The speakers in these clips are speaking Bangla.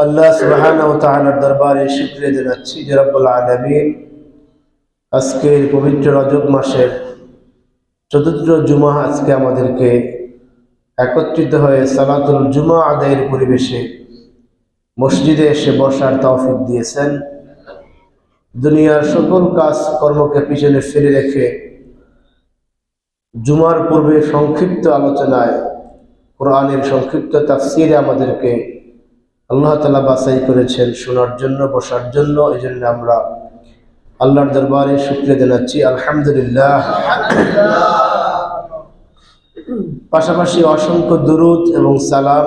আল্লাহ সুবহানাহু ওয়া তাআলার দরবারে শুকরিয়া জানাচ্ছি যে রব্বুল আলামিন আজকের পবিত্র রজব মাসের চতুর্থ জুমা আজকে আমাদেরকে একত্রিত হয়ে সালাতুল জুমা আদায়ের পরিবেশে মসজিদে এসে বসার তৌফিক দিয়েছেন। দুনিয়ার সকল কাজ কর্মকে পিছনে ফেলে রেখে জুমার পূর্বে সংক্ষিপ্ত আলোচনায় কোরআনের সংক্ষিপ্ত তাফসিরে আমাদেরকে আল্লাহ তাআলা বাছাই করেছেন শোনার জন্য, বসার জন্য। এই জন্য আমরা আল্লাহর দরবারে শুকরিয়া জানাচ্ছি, আলহামদুলিল্লাহ। পাশাপাশি অসংখ্য দুরূদ এবং সালাম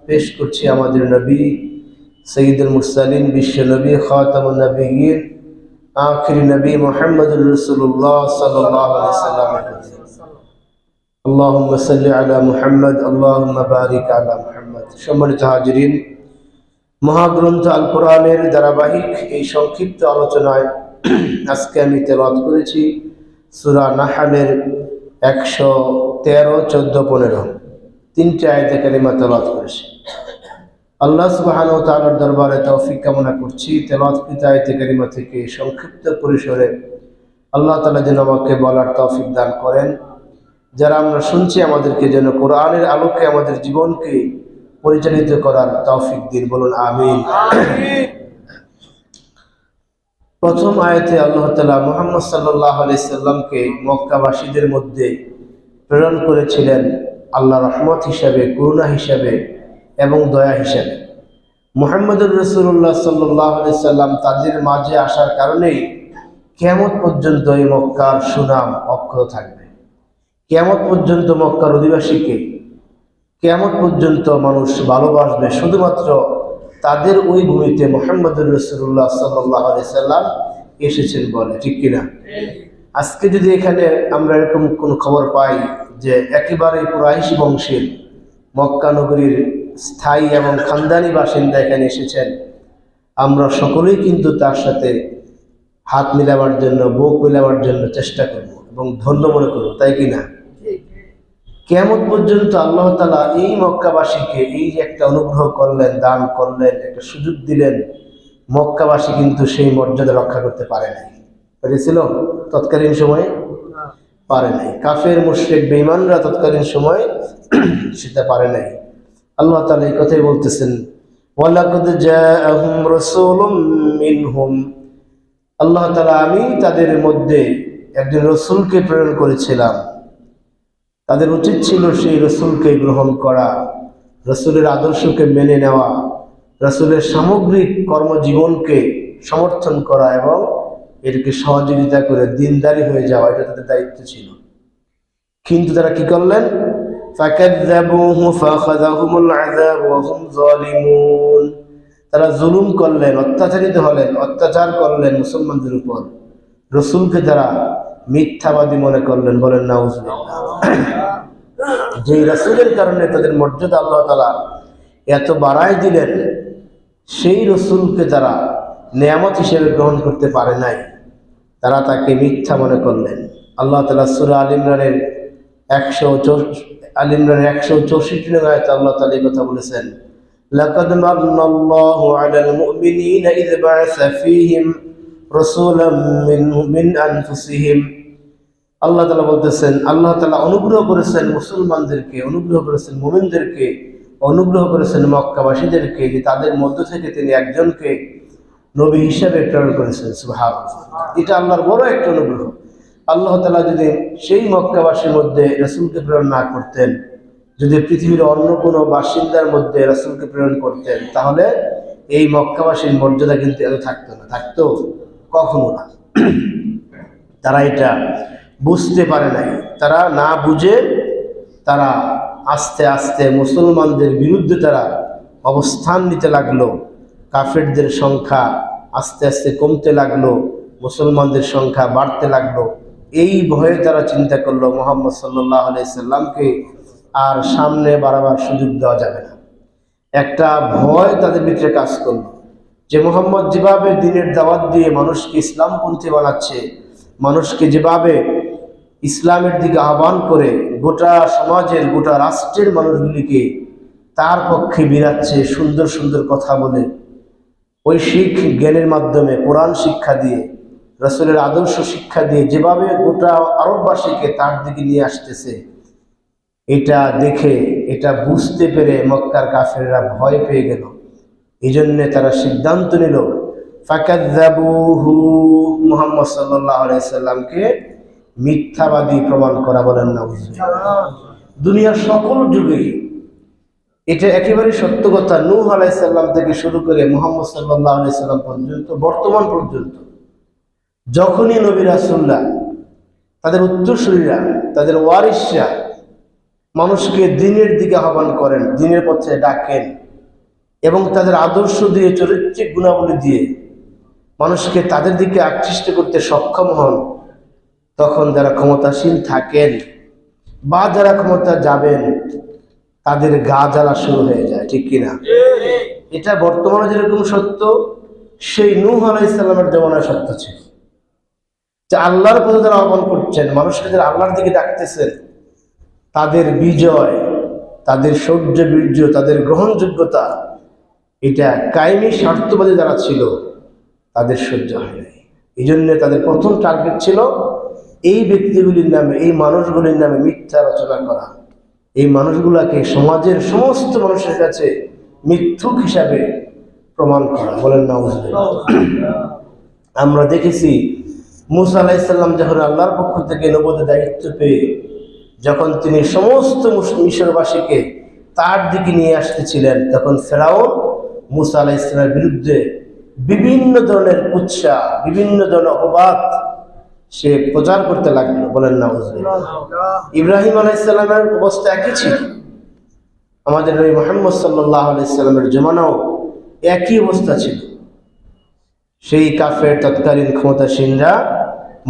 পেশ করছি আমাদের নবী সৈয়দুল মুরসালিন, বিশ্ব নবী, খাতামুন নবিয়্যিন, আখির নবী মুহাম্মদুর রাসূলুল্লাহ সাল্লাল্লাহু আলাইহি ওয়াসাল্লামের প্রতি। আল্লাহুম্মা সাল্লি আলা মুহাম্মদ, আল্লাহুম্মা বারিক আলা মুহাম্মদ। সম্মানিত হাজিরিন, মহাগ্রন্থ আল কোরআনের ধারাবাহিক এই সংক্ষিপ্ত আলোচনায় আজকে আমি তেলাওয়াত করেছি সূরা নাহলের 113, 14, 15 তিনটি আয়াতে কারিমা তেলাওয়াত করেছি। আল্লাহ সুবহানাহু ওয়া তাআলার দরবারে তৌফিক কামনা করছি তেলাওয়াতকৃত আয়াতে কারিমা থেকে সংক্ষিপ্ত পরিসরে আল্লাহ তাআলা যেন আমাকে বলার তৌফিক দান করেন। যারা আমরা শুনছি আমাদেরকে যেন কোরআনের আলোকে আমাদের জীবনকে পরিচালিত করার তৌফিক দিন, বলুন আমিন। প্রথম আয়াতে আল্লাহ তাআলা মুহাম্মদ সাল্লাল্লাহু আলাইহি সাল্লামকে মক্কাবাসীদের মধ্যে প্রেরণ করেছিলেন আল্লাহর রহমত হিসাবে, করুণা হিসাবে এবং দয়া হিসাবে। মুহাম্মদুর রাসূলুল্লাহ সাল্লাল্লাহু আলাইহি সাল্লাম তাদের মাঝে আসার কারণেই কিয়ামত পর্যন্ত এই মক্কার সুনাম অক্ষত থাকবে। কিয়ামত পর্যন্ত মক্কার অধিবাসীকে কিয়ামত পর্যন্ত মানুষ ভালোবাসবে শুধুমাত্র তাদের ওই ভূমিতে মুহাম্মদুর রাসূলুল্লাহ সাল্লাল্লাহু আলাইহি সাল্লাম এসেছেন বলে, ঠিক কিনা? আজকে যদি এখানে আমরা এরকম কোন খবর পাই যে একেবারে কুরাইশ বংশের মক্কা নগরীর স্থায়ী এবং খানদানি বাসিন্দা এখানে এসেছেন, আমরা সকলেই কিন্তু তার সাথে হাত মিলাবার জন্য, বুক মিলাবার জন্য চেষ্টা করব এবং ধন্য মনে করব, তাই কিনা? কিয়ামত পর্যন্ত আল্লাহ তাআলা এই মক্কাবাসীকে এই যে একটা অনুগ্রহ করলেন, দান করলেন, একটা সুযোগ দিলেন, মক্কাবাসী কিন্তু সেই মর্যাদা রক্ষা করতে পারে নাই। পেরেছিল তৎকালীন সময়ে? পারে নাই। কাফের মুশরিক বেঈমানরা তৎকালীন সময় সেটা পারে নাই। আল্লাহ তাআলা এই কথাই বলতেছেন, ওয়ালাকাদ জাআহুম রাসূলুম মিনহুম। আল্লাহ তাআলা আমি তাদের মধ্যে একজন রাসূলকে প্রেরণ করেছিলাম। তাদের উচিত ছিল সেই রাসূলকে গ্রহণ করা, রাসূলের আদর্শকে মেনে নেওয়া, রাসূলের সামগ্রিক কর্মজীবনকে সমর্থন করা এবং এরকে সহযোগিতা করে দিনদারি হয়ে যাওয়া, এটা তাদের দায়িত্ব ছিল। কিন্তু তারা কি করলেন? ফাকাযযাবুহু ফাখাযাহুমুল আযাব ওয়া হুম যালিমুন। তারা জুলুম করলেন, অত্যাচারিত হলেন, অত্যাচার করলেন মুসলমানদের উপর। রাসূলকে তারা মিথ্যাবাদী মনে করলেন, বলেন নাউজুবিল্লাহ। যে রাসূলের কারণে তাদের মর্যাদা আল্লাহ তাআলা এত বাড়ায় দিলেন, সেই রাসূলকে তারা নেয়ামত হিসেবে গ্রহণ করতে পারে নাই, তারা তাকে মিথ্যা মনে করলেন। আল্লাহ তাআলা সূরা আল ইমরানের 164 নং আয়াতে আল্লাহ তাআলা এই কথা বলেছেন, লাকাদ মান্নাল্লাহু আলাল মুমিনিনা ইয বা'আসা ফীহিম রাসূলাম মিন আনফুসিহিম। আল্লাহ তাআলা বলতেছেন, আল্লাহ তাআলা অনুগ্রহ করেছেন মুসলমানদেরকে, অনুগ্রহ করেছেন মুমিনদেরকে, অনুগ্রহ করেছেন মক্কাবাসীদেরকে যে তাদের মধ্য থেকে তিনি একজনকে নবী হিসাবে প্রেরণ করেছেন। সুবহানাল্লাহ, এটা আল্লাহর বড় একটা অনুগ্রহ। আল্লাহ তাআলা যদি সেই মক্কাবাসীর মধ্যে রাসূলকে প্রেরণ না করতেন, যদি পৃথিবীর অন্য কোনো বাসিন্দার মধ্যে রাসূলকে প্রেরণ করতেন, তাহলে এই মক্কাবাসীর মর্যাদা কিন্তু এত থাকতো না, থাকতো কখনো না। তারা এটা বুঝতে পারে নাই। তারা না বুঝে তারা আস্তে আস্তে মুসলমানদের বিরুদ্ধে তারা অবস্থান নিতে লাগলো। কাফেরদের সংখ্যা আস্তে আস্তে কমতে লাগলো, মুসলমানদের সংখ্যা বাড়তে লাগলো। এই ভয়ে তারা চিন্তা করলো মুহাম্মদ সাল্লাল্লাহু আলাইহি সাল্লামকে আর সামনে বাড়াবার সুযোগ দেওয়া যাবে না। একটা ভয় তাদের ভিতরে কাজ করলো যে মুহাম্মদ যেভাবে দ্বীনের দাওয়াত দিয়ে মানুষকে ইসলামপন্থী বানাচ্ছে, মানুষকে যেভাবে ইসলামের দিকে আহ্বান করে গোটা সমাজের, গোটা রাষ্ট্রের মানুষগুলিকে তার পক্ষে বিরাচ্ছে সুন্দর সুন্দর কথা বলে, ঐশিক জ্ঞানের মাধ্যমে কোরআন শিক্ষা দিয়ে, রাসূলের আদর্শ শিক্ষা দিয়ে যেভাবে গোটা আরববাসীকে তার দিকে নিয়ে আসতেছে, এটা দেখে এটা বুঝতে পেরে মক্কার কাফেররা ভয় পেয়ে গেল। এই জন্য তারা সিদ্ধান্ত নিল ফাকাযযাবুহু, মুহাম্মদ সাল্লাল্লাহু আলাইহি সাল্লামকে মিথ্যাবাদী প্রমাণ করা। বলেন না? দুনিয়ার সকল যুগেই এটা একেবারে সত্য কথা। নূহ আলাইহিস সালাম থেকে শুরু করে মুহাম্মদ সাল্লাল্লাহু আলাইহি সাল্লাম পর্যন্ত, বর্তমান পর্যন্ত যখনই নবী রাসূলরা, তাদের উত্তরসূরিরা, তাদের ওয়ারিসরা মানুষকে দ্বীনের দিকে আহ্বান করেন, দ্বীনের পথে ডাকেন এবং তাদের আদর্শ দিয়ে, চরিত্রিক গুণাবলী দিয়ে মানুষকে তাদের দিকে আকৃষ্ট করতে সক্ষম হন, তখন যারা ক্ষমতাসীন থাকেন বা যারা ক্ষমতা যাবেন তাদের গা জ্বালা শুরু হয়ে যায়। ঠিক কিনা? এটা বর্তমানে যেরকম সত্য, সেই নূহ আলাইহিস সালামের জামানায় সত্য ছিল। যে আল্লাহর পথে যারা আহ্বান করছেন, মানুষকে যারা আল্লাহর দিকে ডাকতেছেন, তাদের বিজয়, তাদের শৌর্য বীর্য, তাদের গ্রহণযোগ্যতা, এটা কায়েমি স্বার্থবাদী যারা ছিল তাদের সহ্য হয় নাই। এই জন্য তাদের প্রথম টার্গেট ছিল এই ব্যক্তিগুলির নামে, এই মানুষগুলির নামে মিথ্যা রচনা করা, এই মানুষগুলাকে সমাজের সমস্ত মানুষের কাছে মিথ্যুক হিসাবে প্রমাণ করা। বলেন না? আমরা দেখেছি মূসা আলাইহিস সালাম যখন আল্লাহর পক্ষ থেকে নবুয়তের দায়িত্ব পেয়ে যখন তিনি সমস্ত মিশরবাসীকে তার দিকে নিয়ে আসতেছিলেন, তখন ফেরাউন মূসা আলাইহিস সালামের বিরুদ্ধে বিভিন্ন ধরনের কুৎসা, বিভিন্ন ধরনের অপবাদ সে প্রচার করতে লাগলো। বলেন না? ইব্রাহিম আলাইহিস সালামের অবস্থা একই ছিল, আমাদের নবী মুহাম্মদ সাল্লাল্লাহু আলাইহি সাল্লামের জমানাও একই অবস্থা ছিল। সেই কাফের তৎকালীন ক্ষমতাসীনরা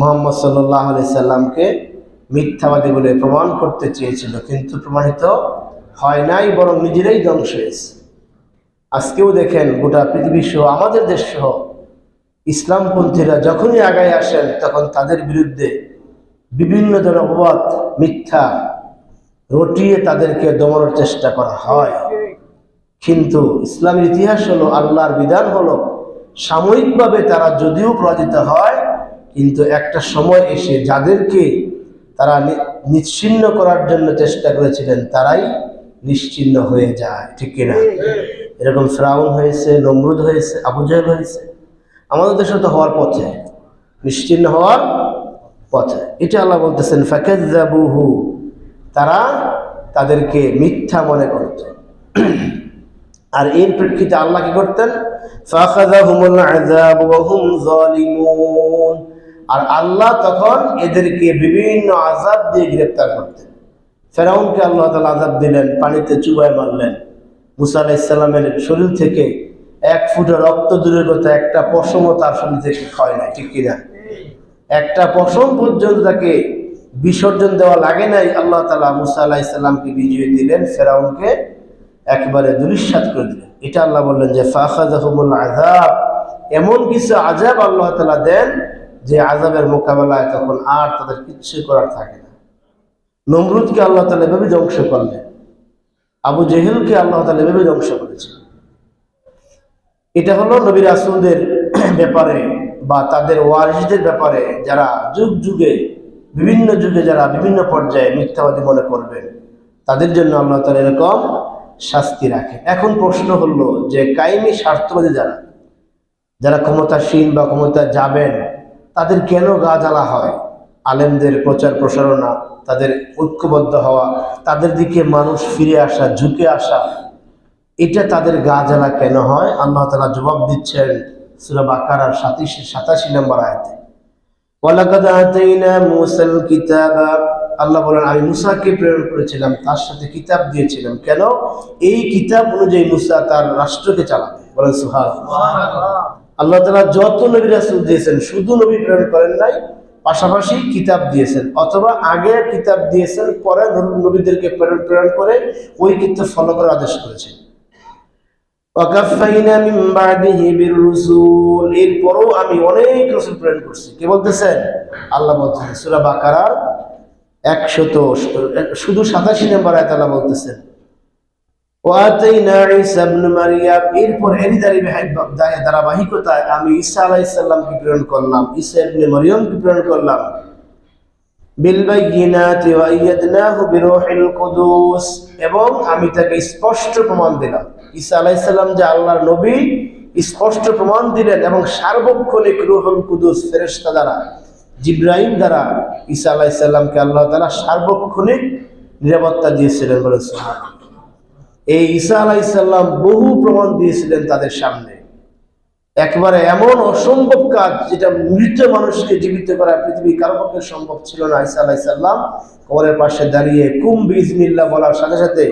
মুহাম্মদ সাল্লাল্লাহু আলাইহি সাল্লামকে মিথ্যাবাদী বলে প্রমাণ করতে চেয়েছিল, কিন্তু প্রমাণিত হয় নাই, বরং নিজেরাই ধ্বংস হয়েছে। আজকেও দেখেন গোটা পৃথিবী সহ আমাদের দেশ সহ ইসলামপন্থীরা যখনই আগায় আসেন তখন তাদের বিরুদ্ধে বিভিন্ন ধরনের অপবাদ, মিথ্যা রটিয়ে তাদেরকে দমানোর চেষ্টা করা হয়। কিন্তু ইসলামের ইতিহাস হলো, আল্লাহর বিধান হলো, সাময়িকভাবে তারা যদিও পরাজিত হয়, কিন্তু একটা সময় এসে যাদেরকে তারা নিশ্চিহ্ন করার জন্য চেষ্টা করেছিলেন তারাই নিশ্চিহ্ন হয়ে যায়। ঠিক কিনা? এরকম ফিরআউন হয়েছে, নমরুদ হয়েছে, আবু জাহেল হয়েছে, আমাদের দেশে তো হওয়ার পথে, নিশ্চিহ্ন হওয়ার পথে। এটা আল্লাহ বলতেছেন ফাকাযযাবুহু, তারা তাদেরকে মিথ্যা মনে করত। আর এর প্রেক্ষিতে আল্লাহ কি করতেন? ফাখাযাহুমুল আযাব ওয়া হুম যালিমুন, আর আল্লাহ তখন এদেরকে বিভিন্ন আযাব দিয়ে গ্রেফতার করতেন। ফেরাউনকে আল্লাহ তাআলা আযাব দিলেন, পানিতে চুবায় মারলেন। মূসা আলাইহিস সালামের শরীর থেকে এক ফুটা রক্ত দূরের কথা, একটা পশমও তার শরীর থেকে ক্ষয় নাই। ঠিক কিনা? একটা পশম পর্যন্ত তাকে বিসর্জন দেওয়া লাগে নাই। আল্লাহ তাআলা মূসা আলাইহিস সালামকে বিজয় দিলেন, ফেরাউনকে একবারে দুলিশাত করে দিলেন। এটা আল্লাহ বললেন যে ফাখাযাহুমুল আযাব, এমন কিছু আযাব আল্লাহ তাআলা দেন যে আযাবের মোকাবেলায় তখন আর তাদের কিচ্ছু করার থাকে না। নমরুদকে আল্লাহ তাআলা এভাবে ধ্বংস করলেন, আবু জেহেলকে আল্লাহ তাআলা এভাবে ধ্বংস করেছেন। এটা হলো নবী রাসূলদের ব্যাপারে বা তাদের ওয়ারিসদের ব্যাপারে, যারা যুগ যুগে, বিভিন্ন যুগে যারা বিভিন্ন পর্যায়ে মিথ্যাবাদী মনে করবেন, তাদের জন্য আল্লাহ তাআলা এরকম শাস্তি রাখেন। এখন প্রশ্ন হলো যে কায়েমি স্বার্থবাদী যারা, যারা ক্ষমতাসীন বা ক্ষমতা যাবেন, তাদের কেন গা জ্বালা হয়? আলেমদের প্রচার প্রসারণা, তাদের ঐক্যবদ্ধ হওয়া, তাদের দিকে মানুষ ফিরে আসা, ঝুঁকে আসা, এটা তাদের গা জ্বালা কেন হয়? আল্লাহ তাআলা জবাব দিচ্ছেন সূরা বাকারার 87 নম্বর আয়াতে, ওয়ালাকাদ আতাইনা মূসাল কিতাবা, আল্লাহ বলেন আমি মূসাকে প্রেরণ করেছিলাম, তার সাথে কিতাব দিয়েছিলাম। কেন? এই কিতাব অনুযায়ী মূসা তার রাষ্ট্রকে চালাবে। বলেন সুবহানাল্লাহ। আল্লাহ তাআলা যত নবী রাসূল দিয়েছেন, শুধু নবী প্রেরণ করেন নাই, পাশাপাশি কিতাব দিয়েছেন, অথবা আগে কিতাব দিয়েছেন, পরে নবীদেরকে প্রেরণ করে ওই কিতাব ফলো করার আদেশ করেছেন। ওয়াকাফাইনা মিন বাদিহি বিররুসুল, এরপরও আমি অনেক রাসূল প্রেরণ করছি। কে বলতেছেন? আল্লাহ বলতেছেন সূরা বাকারার 100 শুধু 87 নম্বর আয়াতে আল্লাহ বলতেছেন ওয়াতাইনা ঈসা ইবনে মারইয়াম, এরপর এরই ধারাবাহিকতায় আমি ঈসা আলাইহিস সালামকে প্রেরণ করলাম, ঈসা ইবনে মারইয়ামকে প্রেরণ করলাম। বিল বাইয়িনাতি ওয়া আইয়াদনাহু বিরূহিল কুদুস, এবং আমি তাকে স্পষ্ট প্রমাণ দিলাম। ঈসা আলাইহিস সালাম যে আল্লাহর নবী, স্পষ্ট প্রমাণ দিলেন, এবং সার্বক্ষণিক রূহুল কুদুস ফেরেশতা দ্বারা, জিবরাইল দ্বারা ঈসা আলাইহিস সালামকে আল্লাহ তাআলা সার্বক্ষণিক নিরাপত্তা দিয়েছিলেন। বলে সুবহানাল্লাহ। এই ঈসা আলাইহিস সালাম বহু প্রমাণ দিয়েছিলেন তাদের সামনে। একবারে এমন অসম্ভব কাজ, যেটা মৃত মানুষকে জীবিত করা পৃথিবীর কারো পক্ষে সম্ভব ছিল না। ঈসা আলাইহিস সালাম কবরের পাশে দাঁড়িয়ে কুম বিইজনিল্লাহ বলার সাথে সাথে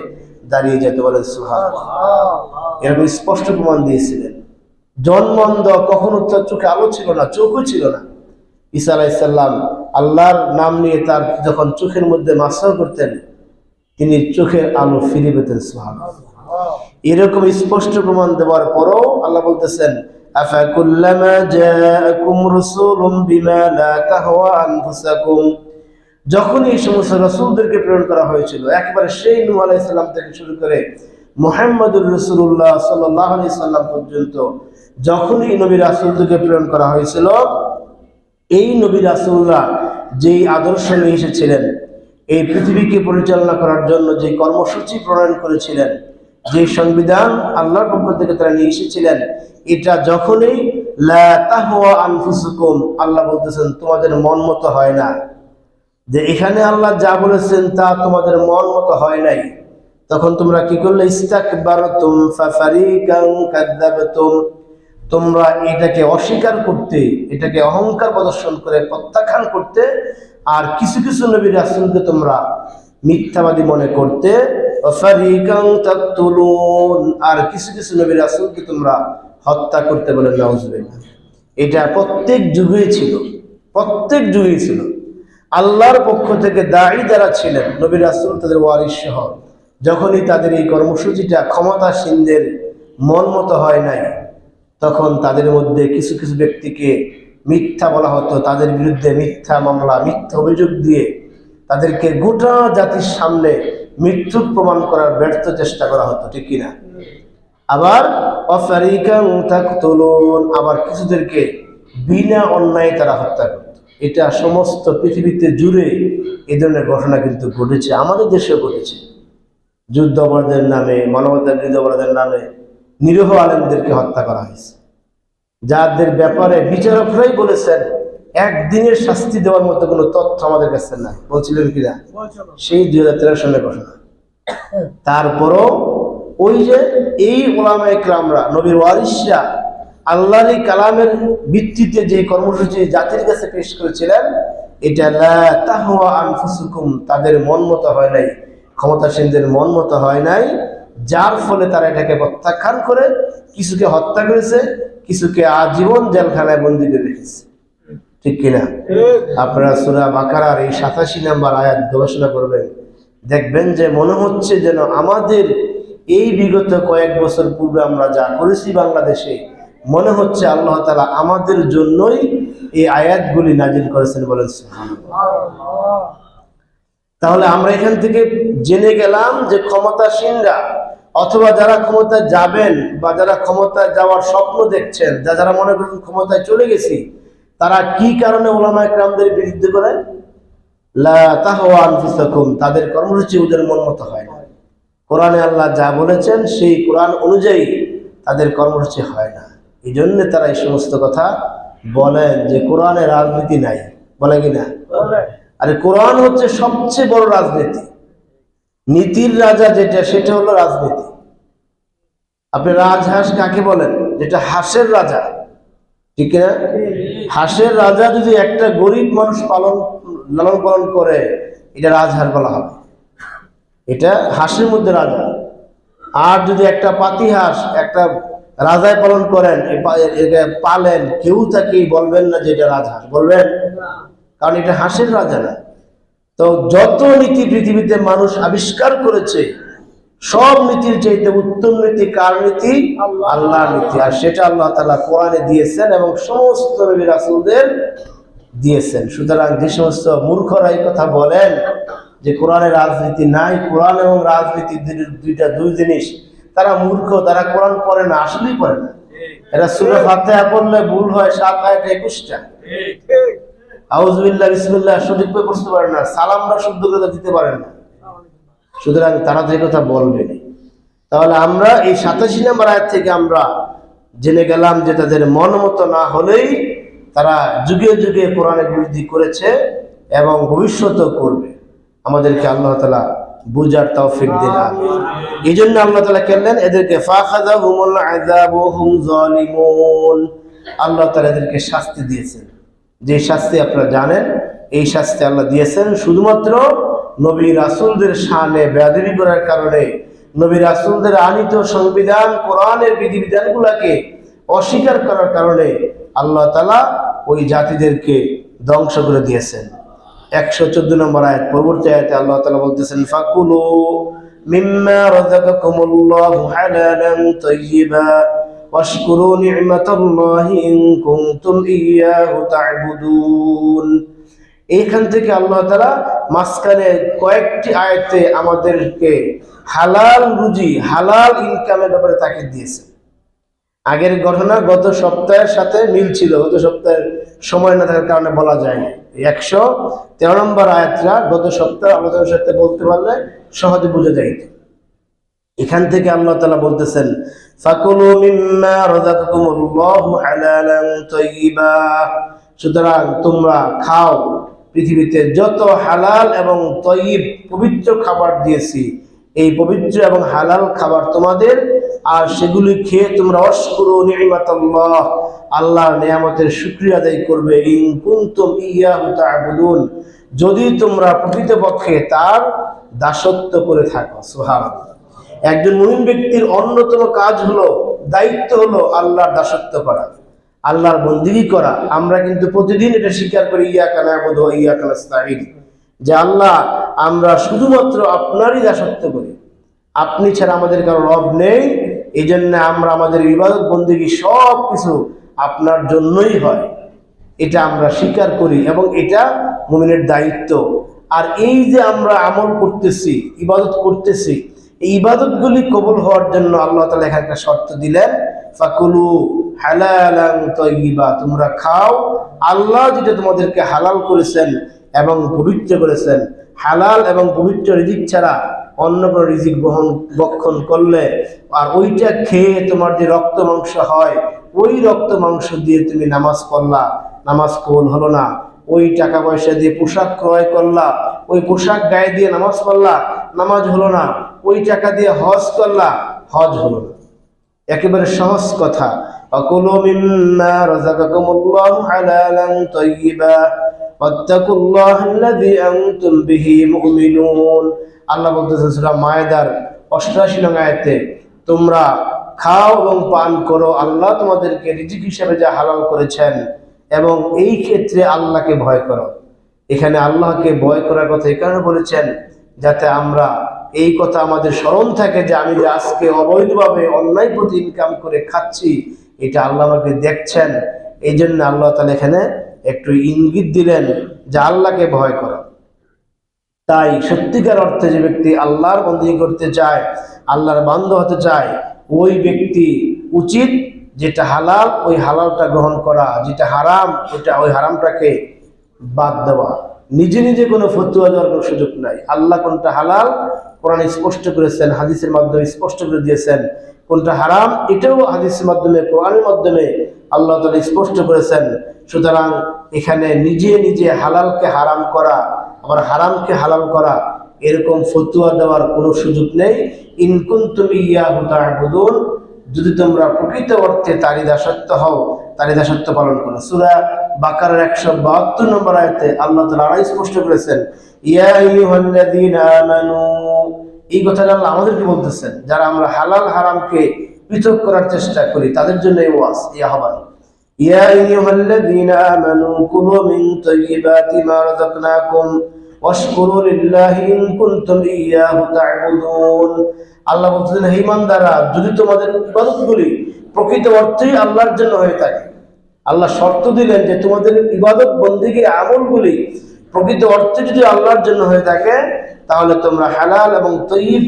দাঁড়িয়ে যেতে, বলে সুবহানাল্লাহ। এরকম স্পষ্ট প্রমাণ দিয়েছিলেন। জন্মন্ধ, কখনো তার চোখে আলো ছিল না, চোখও ছিল না। ঈসা আলাইহিস সালাম আল্লাহর নাম নিয়ে তার যখন চোখের মধ্যে মাসাহ করতেন, তিনি চোখের আলো ফিরে পেতেন। সুবহানাল্লাহ। এরকম স্পষ্ট প্রমাণ দেওয়ার পরও আল্লাহ বলতেছেন, আফাকুল্লামা জাআকুম রাসূলুম বিমা লা তাহওয়া আনফুসাকুম, যখন এই সমস্ত রাসূলদেরকে প্রেরণ করা হয়েছিল, একবারে সেই নূহ আলাইহিস সালাম থেকে শুরু করে মুহাম্মদুর রাসূলুল্লাহ সাল্লাল্লাহু আলাইহি সাল্লাম পর্যন্ত যখনই নবী রাসূলদেরকে প্রেরণ করা হয়েছিল, এই নবী রাসূলরা যেই আদর্শ নিয়ে এসেছিলেন, এই পৃথিবীকে পরিচালনা করার জন্য যে কর্মসূচি প্রণয়ন করেছিলেন, যে সংবিধান আল্লাহর পক্ষ থেকে তারা নিয়ে এসেছিলেন, এটা যখনই লা তাহওয়া আনফুসুকুম, আল্লাহ বলতেছেন তোমাদের মন মতো হয় না, যে এখানে আল্লাহ যা বলেছেন তা তোমাদের মন মতো হয় নাই, তখন তোমরা কি করলে? ইস্তাকবারতুম ফাফারিকান কাযাবতুম, তোমরা এটাকে অস্বীকার করতে, এটাকে অহংকার প্রদর্শন করে প্রত্যাখ্যান করতে, আর কিছু কিছু নবী রাসূলকে তোমরা মিথ্যাবাদী মনে করতে, ফারিকান তাকতুলুন, আর কিছু কিছু নবী রাসূলকে তোমরা হত্যা করতে, বলে নাউজুবিল্লাহ। এটা প্রত্যেক যুগেই ছিল, প্রত্যেক যুগেই ছিল। আল্লাহর পক্ষ থেকে দায়ী যারা ছিলেন, নবী রাসূল তাদের ওয়ারিস সহ, যখনই তাদের এই কর্মসূচিটা ক্ষমতাসীনদের মন মতো হয় নাই, তখন তাদের মধ্যে কিছু কিছু ব্যক্তিকে মিথ্যা বলা হতো, তাদের বিরুদ্ধে মিথ্যা মামলা, মিথ্যা অভিযোগ দিয়ে তাদেরকে গোটা জাতির সামনে মৃত্যু প্রমাণ করার ব্যর্থ চেষ্টা করা হতো, ঠিক কিনা? আবার অফারিকান তাকতুলুন, আবার কিছুদেরকে বিনা অন্যায় তারা হত্যা করত। এটা সমস্ত পৃথিবীতে জুড়ে এই ধরনের ঘটনা কিন্তু ঘটেছে, আমাদের দেশেও ঘটেছে। যুদ্ধ অপরাধের নামে, মানবতা বিরোধী অপরাধের নামে নিরীহ আলেমদেরকে হত্যা করা হয়েছে, যাদের ব্যাপারে বিচারকরাই বলেছেন একদিনের শাস্তি দেওয়ার মতো কোনো তথ্য আমাদের কাছে নাই। বলছিলেন কিনা? সেই 2013 সালের ঘটনা। তারপরও ওই যে এই উলামায়ে কেরামরা, নবীর ওয়ারিসরা আল্লাহর কালামের ভিত্তিতে যে কর্মসূচি জাতির কাছে পেশ করেছিলেন, এটা লা তাহওয়া আনফুসুকুম, তাদের মন মতো হয় নাই, ক্ষমতাসীনদের মন মতো হয় নাই, যার ফলে তারা এটাকে প্রত্যাখ্যান করে কিছুকে হত্যা করেছে, কিছুকে আজীবন জেলখানায় বন্দী করে রেখেছে, ঠিক কিনা? আপনারা সূরা বাকারার এই 87 নম্বর আয়াত গবেষণা করবেন, দেখবেন যে মনে হচ্ছে যেন আমাদের এই বিগত কয়েক বছর পূর্বে আমরা যা করেছি বাংলাদেশে, মনে হচ্ছে আল্লাহ তাআলা আমাদের জন্যই এই আয়াতগুলি নাজিল করেছেন, বলেন সুবহানাল্লাহ। তাহলে আমরা এখান থেকে জেনে গেলাম যে ক্ষমতাসীনরা, অথবা যারা ক্ষমতায় যাবেন বা যারা ক্ষমতায় যাওয়ার স্বপ্ন দেখছেন, যারা মনে করেন ক্ষমতায় চলে গেছি, তারা কি কারণে উলামায়ে কেরামদের বিরুদ্ধে করে? লা তাহওয়া আনফুসাকুম, তাদের কর্মসূচি ওদের মন মতো হয় না। কোরআনে আল্লাহ যা বলেছেন সেই কোরআন অনুযায়ী তাদের কর্মসূচি হয় না, এই জন্য তারা এই সমস্ত কথা বলেন যে কোরআনে রাজনীতি নাই, বলে কিনা? আরে কোরআন হচ্ছে সবচেয়ে বড় রাজনীতি, নীতির রাজা যেটা, সেটা হলো রাজনীতি। আপনি রাজহাঁস কাকে বলেন? যেটা হাঁসের রাজা, ঠিক না? হাঁসের রাজা যদি একটা গরিব মানুষ লালন পালন করে, এটা রাজহাঁস বলা হবে, এটা হাঁসের মধ্যে রাজা। আর যদি একটা পাতি হাঁস একটা রাজায় পালন করেন, পালেন, কেউ তাকে বলবেন না যে এটা রাজহাঁস, বলবেন? কারণ এটা হাঁসের রাজা না। তো যত নীতি পৃথিবীতে মানুষ আবিষ্কার করেছে, সব নীতির চাইতে উত্তম নীতি কার নীতি? আল্লাহর নীতি। আর সেটা আল্লাহ তাআলা কোরআনে দিয়েছেন এবং সমস্ত নবী রাসূলদের দিয়েছেন। সুতরাং যে সমস্ত মূর্খরা এই কথা বলেন যে কোরআনে রাজনীতি নাই, কোরআন এবং রাজনীতি দুই জিনিস, তারা মূর্খ, তারা কোরআন পড়ে না, আসলেই পড়ে না। এরা সূরা ফাতিহা পড়লে ভুল হয় 7 আয়াত 21টা, আউযুবিল্লাহ বিসমিল্লাহ সঠিক করে পড়তে পারে না, সালামটা শুদ্ধ করে দিতে পারে না। সুতরাং তারা যে কথা বলবে, তাহলে আমরা এই 87 নম্বর আয়াত থেকে আমরা জেনে গেলাম যে তাদের মন মতো না হলেই তারা যুগে যুগে কোরআনের বিরোধী করেছে এবং ভবিষ্যতেও করবে। আমাদেরকে আল্লাহ তাআলা বুঝার তৌফিক দিন। এই জন্য আল্লাহ তাআলা বললেন এদেরকে ফাখাযাহুমুল আযাবু হুম যালিমুন, আল্লাহ তাআলা এদেরকে শাস্তি দিয়েছেন। যে শাস্তি আপনারা জানেন, এই শাস্তি আল্লাহ দিয়েছেন শুধুমাত্র নবী রাসূলদের শানে বেয়াদবি করার কারণে, নবী রাসূলদের আনিত সংবিধান কোরআনের বিধিবিধানগুলোকে অস্বীকার করার কারণে আল্লাহ তাআলা ওই জাতিদেরকে ধ্বংস করে দিয়েছেন। 114 নম্বর আয়াত, পরবর্তী আয়াতে আল্লাহ তাআলা বলতেছেন ফাকুলু মিম্মা রাযাকাকুমুল্লাহু হালালান তাইয়্যিবা ওয়াশকুরু নি'মাতাল্লাহি ইন কুনতুম ইয়্যাহু তা'বুদুন। এইখান থেকে আল্লাহ তাআলা মাঝখানে কয়েকটি আয়াতে আমাদেরকে হালাল রুজি, হালাল ইনকামের ব্যাপারে তাকিদ দিয়েছেন। আগের ঘটনা গত সপ্তাহের সাথে মিল ছিল, গত সপ্তাহের সময় না থাকার কারণে বলা যায়নি। 113 নম্বর আয়াতটা গত সপ্তাহে আলোচনার সাথে বলতে পারলে সহজে বুঝে যাইত। এখান থেকে আল্লাহ তাআলা বলতেছেন ফাকুলু মিম্মা রাযাকাকুমুল্লাহু হালালান তাইয়্যিবা, সুতরাং তোমরা খাও পৃথিবীতে যত হালাল এবং তয়্যিব পবিত্র খাবার দিয়েছি, এই পবিত্র এবং হালাল খাবার তোমাদের, আর সেগুলি খেয়ে তোমরা ওয়াশকুরু নি'মাতাল্লাহ, আল্লাহর নিয়ামতের শুকরিয়া আদায় করবে, ইন কুনতুম ইয়্যাহু তা'বুদুন, যদি তোমরা প্রকৃতপক্ষে তার দাসত্ব করে থাকো। সুবহানাল্লাহ। একজন মুমিন ব্যক্তির অন্যতম কাজ হলো, দায়িত্ব হলো আল্লাহর দাসত্ব করা, আল্লাহর বন্দেগী করা। আমরা কিন্তু প্রতিদিন এটা স্বীকার করি, ইয়াকা না'বুদু ওয়া ইয়াকা নাস্তাঈন, যে আল্লাহ আমরা শুধুমাত্র আপনারই দাসত্ব করি, আপনি ছাড়া আমাদের কারো রব নেই। এই জন্য আমরা আমাদের ইবাদত বন্দেগী সব কিছু আপনার জন্যই হয়, এটা আমরা স্বীকার করি এবং এটা মুমিনের দায়িত্ব। আর এই যে আমরা আমল করতেছি, ইবাদত করতেছি, এই ইবাদতগুলি কবুল হওয়ার জন্য আল্লাহ তাআলা এখানে একটা শর্ত দিলেন, ফাকুলু হালালান তাইয়্যিবা, তোমরা খাও আল্লাহ যেটা তোমাদেরকে হালাল করেছেন এবং পবিত্র করেছেন। হালাল এবং পবিত্র রিজিক ছাড়া অন্য কোনো রিজিক ভক্ষণ করলে আর ওইটা খেয়ে তোমার যে রক্ত মাংস হয়, ওই রক্ত মাংস দিয়ে তুমি নামাজ পড়লা, নামাজ কবুল হলো না। ওই টাকা পয়সা দিয়ে পোশাক ক্রয় করলা, ওই পোশাক গায়ে দিয়ে নামাজ পড়লা, নামাজ হলো না। ওই টাকা দিয়ে হজ করলা, হজ হলো না। একেবারে সহজ কথা, ফাকুলু মিম্মা রাযাকাকুমুল্লাহু হালালান তাইয়্যিবা ওয়াত্তাকুল্লাহাল্লাযী আনতুম বিহি মুমিনুন। আল্লাহ বলতেছেন সূরা মায়েদার 88 নং আয়াতে, তোমরা খাও এবং পান করো আল্লাহ তোমাদেরকে রিজিক হিসেবে যা হালাল করেছেন, এবং এই ক্ষেত্রে আল্লাহকে ভয় করো। এখানে আল্লাহকে ভয় করার কথা এই কারণে বলেছেন যাতে আমরা এই কথা আমাদের স্মরণ থাকে যে আমি যে আজকে অবৈধভাবে অন্যায় প্রতি ইনকাম করে খাচ্ছি, এটা আল্লাহ আমাকে দেখছেন। এই জন্য আল্লাহ তাআলা এখানে একটু ইঙ্গিত দিলেন যে আল্লাহকে ভয় করো। তাই সত্যিকার অর্থে যে ব্যক্তি আল্লাহর বন্দেগী করতে চায়, আল্লাহর বান্দা হতে চায়, ওই ব্যক্তি উচিত যেটা হালাল ওই হালালটা গ্রহণ করা, যেটা হারাম ওই হারামটাকে বাদ দেওয়া। নিজে নিজে কোনো ফতোয়া দেওয়ার কোনো সুযোগ নাই। আল্লাহ কোনটা হালাল কোরআনে স্পষ্ট করেছেন, হাদিসের মাধ্যমে স্পষ্ট করে দিয়েছেন। কোনটা হারাম এটাও হাদিসের মাধ্যমে, কোরআনের মাধ্যমে আল্লাহ তাআলা স্পষ্ট করেছেন। সুতরাং এখানে নিজে নিজে হালালকে হারাম করা আবার হারামকে হালাল করা এরকম ফতোয়া দেওয়ার কোনো সুযোগ নেই। ইন কুনতুম ইয়্যাহু তা'বুদুন, যদি তোমরা প্রকৃত অর্থে তারই দাসত্ব হও, তারই দাসত্ব পালন করো। সূরা বাকারার 172 নম্বর আয়াতে আল্লাহ তাআলা আরো স্পষ্ট করেছেন, ইয়া আইয়ুহাল্লাযীনা আমানু, এই কথাটা আল্লাহ আমাদেরকে বলতেছেন যারা আমরা হালাল হারামকে পৃথক করার চেষ্টা করি তাদের জন্য এই ওয়াজ, এই আহ্বান। ইয়া আইয়ুহাল্লাযীনা আমানু কুলু মিন তাইয়্যিবাতি মা রাযাকনাকুম ওয়াশকুরু লিল্লাহি ইন কুনতুম ইয়্যাহু তা'বুদুন। আল্লাহ বলতেছেন, হে ইমানদাররা, যদি তোমাদের ইবাদতগুলি প্রকৃত অর্থেই আল্লাহর জন্য হয়ে থাকে, আল্লাহ শর্ত দিলেন যে তোমাদের ইবাদত বন্দেগীর আমলগুলি প্রকৃত অর্থে যদি আল্লাহর জন্য হয়ে থাকে, তাহলে তোমরা হালাল এবং তয়্যিব,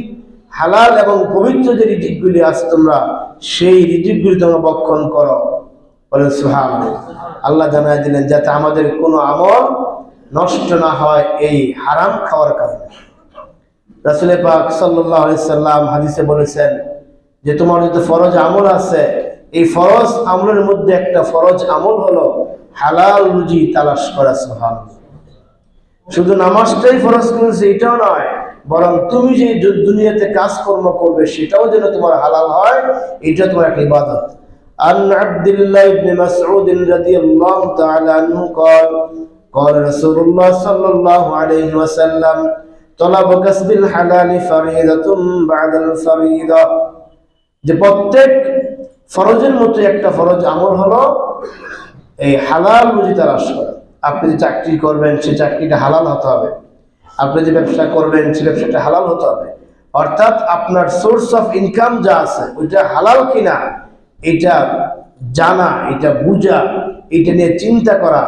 হালাল এবং পবিত্র যে রিজিকগুলি আছে তোমরা সেই রিজিকগুলি তোমরা ভক্ষণ করো। বলেন সুবহানাল্লাহ। আল্লাহ জানাই দিলেন যাতে আমাদের কোনো আমল নষ্ট না হয় এই হারাম খাওয়ার কারণে। রাসূল পাক সাল্লাল্লাহু আলাইহি সাল্লাম হাদিসে বলেছেন যে তোমার যদি ফরজ আমল আছে, এই ফরজ আমলের মধ্যে একটা ফরজ আমল হলো হালাল রুজি তালাশ করা। সুবহানাল্লাহ। শুধু নামাজটাই ফরজ করেছে এটাও নয়, বরং তুমি যে দুনিয়াতে কাজকর্ম করবে সেটাও যেন তোমার হালাল হয়, এটা তোমার একটা ইবাদত। আন আব্দুল্লাহ ইবনে মাসউদ রাদিয়াল্লাহু তাআলা আনহু قال قال رسول الله صلى الله عليه وسلم طلب كسب الحلال فريضة بعد الفريضة। যে প্রত্যেক ফরজের মতো একটা ফরজ আমল হলো এই হালাল রুজি তালাশ করা। আপনি যে চাকরি করবেন সেই চাকরিটা হালাল হতে হবে, আপনি যে ব্যবসা করবেন সেই ব্যবসাটা হালাল হতে হবে। অর্থাৎ আপনার সোর্স অফ ইনকাম যা আছে ওইটা হালাল কিনা এটা জানা, এটা বুঝা, এটা নিয়ে চিন্তা করা,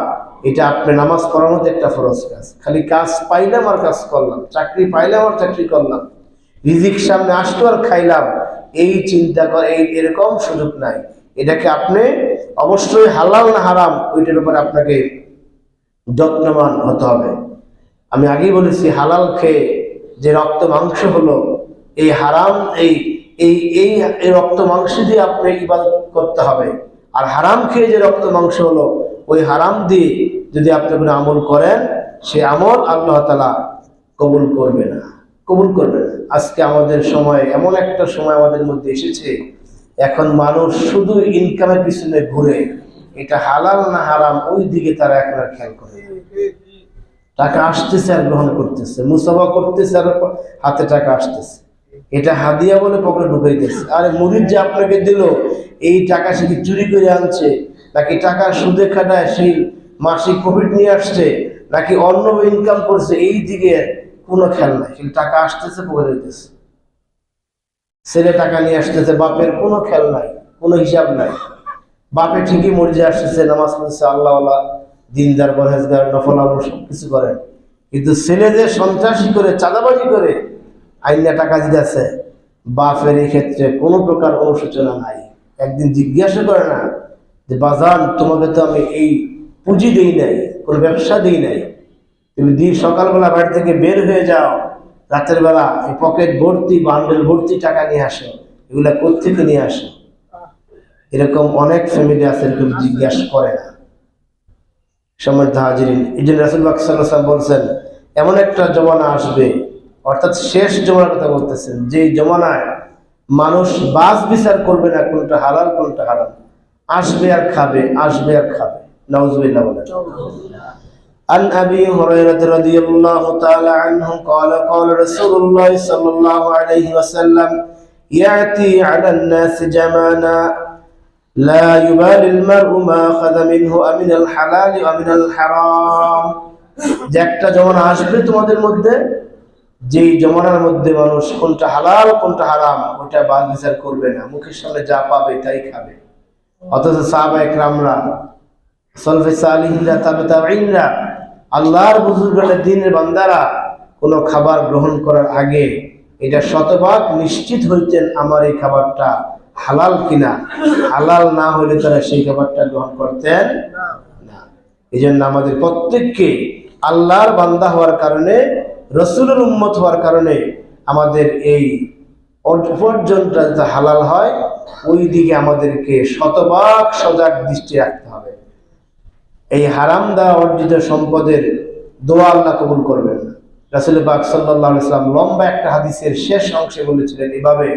এটা আপনি নামাজ পড়ার মধ্যে একটা ফরজ কাজ। খালি কাজ পাইলাম আর কাজ করলাম, চাকরি পাইলাম আর চাকরি করলাম, রিজিক সামনে আসতো আর খাইলাম, এই চিন্তা করে এরকম সুযোগ নাই। এটাকে আপনি অবশ্যই হালাল না হারাম ওইটার উপরে আপনাকে যত্নবান হতে হবে। আমি আগেই বলেছি হালাল খেয়ে যে রক্ত মাংস হলো, এই হারাম এই এই এই এই রক্ত মাংস দিয়ে আপনি ইবাদত করতে হবে। আর হারাম খেয়ে যে রক্ত মাংস হলো ওই হারাম দিয়ে যদি আপনি কোনো আমল করেন সে আমল আল্লাহ তাআলা কবুল করবে না, কবুল করবে না। আজকে আমাদের সময় এমন একটা সময় আমাদের মধ্যে এসেছে, এখন মানুষ শুধু ইনকামের পিছনে ঘুরে, এটা হালাল না হারাম ওই দিকে তারা এখন আর খেয়াল করে। টাকা আসতেছে আর গ্রহণ করতেছে, মুসাফা করতেছে আর হাতে টাকা আসতেছে, এটা হাদিয়া বলে পকেটে ঢুকাইতেছে। আরে মুরিদ যে আপনাকে দিল এই টাকা সে কি চুরি করে আনছে, নাকি টাকা সুদে খাটায় সেই মাসিক প্রফিট নিয়ে আসছে, নাকি অন্য ইনকাম করছে, এই দিকে কোনো খেয়াল নাই। সেই টাকা আসতেছে পকেটে দিতেছে, ছেলে টাকা নিয়ে আসতেছে, বাপের কোনো খেয়াল নাই, কোনো হিসাব নাই। বাপে ঠিকই মসজিদে আসতেছে, নামাজ পড়ছে, আল্লাহওয়ালা, দিনদার, পরহেজগার, নফল আমল সবকিছু করেন, কিন্তু ছেলে যে সন্ত্রাসী করে, চাঁদাবাজি করে আইনা টাকা দিতেছে, বাপের এই ক্ষেত্রে কোনো প্রকার অনুশোচনা নাই। একদিন জিজ্ঞাসা করে না যে বাজান তোমাকে তো আমি এই পুঁজি দিই নাই, কোনো ব্যবসা দিই নাই, তুমি সকালবেলা বাড়ি থেকে বের হয়ে যাও, রাতের বেলা এই পকেট ভর্তি বান্ডেল ভর্তি টাকা নিয়ে আসো, এগুলা কোত্থেকে নিয়ে আসো? এরকম অনেক ফ্যামিলি আছে এরকম জিজ্ঞাসা করে না। সম্মানিত হাজিরিন, এই জন্য রাসূল পাক সাল্লাল্লাহু আলাইহি ওয়াসাল্লাম বলছেন এমন একটা জমানা আসবে, অর্থাৎ শেষ জমানার কথা বলতেছেন, যে জমানায় মানুষ বাছ বিচার করবে না কোনটা হালাল কোনটা হারাম, আসবে আর খাবে, আসবে আর খাবে। নাউযুবিল্লাহ বলেন। عن أبي هريرة رضي الله تعالى عنه قال قال رسول الله صلى الله عليه وسلم يأتي على الناس زمانا لا يبالي المرء ما أخذ منه أمن الحلال ومن الحرام। যে একটা জমানা আসবে তোমাদের মধ্যে, যেই জমানার মধ্যে মানুষ কোনটা হালাল কোনটা হারাম ওটা বাদ বিচার করবে না, মুখের সামনে যা পাবে তাই খাবে। অথচ সাহাবায়ে কেরামরা, সালফে সালিহিনরা, তাবে তাবেঈনরা, আল্লাহর বুজুর্গরা, দ্বীনের বান্দারা কোনো খাবার গ্রহণ করার আগে এটা শতভাগ নিশ্চিত হইতেন আমার এই খাবারটা হালাল কিনা। হালাল না হলে তারা সেই খাবারটা গ্রহণ করতেন না। এই জন্য আমাদের প্রত্যেককে আল্লাহর বান্দা হওয়ার কারণে, রসুলের উম্মত হওয়ার কারণে আমাদের এই উপার্জনটা যাতে হালাল হয় ওই দিকে আমাদেরকে শতভাগ সজাগ দৃষ্টি রাখতে হবে। এই হারাম দ্বারা অর্জিত সম্পদের দোয়া আল্লাহ কবুল করবেন না। রাসূল পাক সাল্লাল্লাহু আলাইহি ওয়াসাল্লাম লম্বা একটা হাদিসের শেষ অংশে বলেছিলেন এভাবে,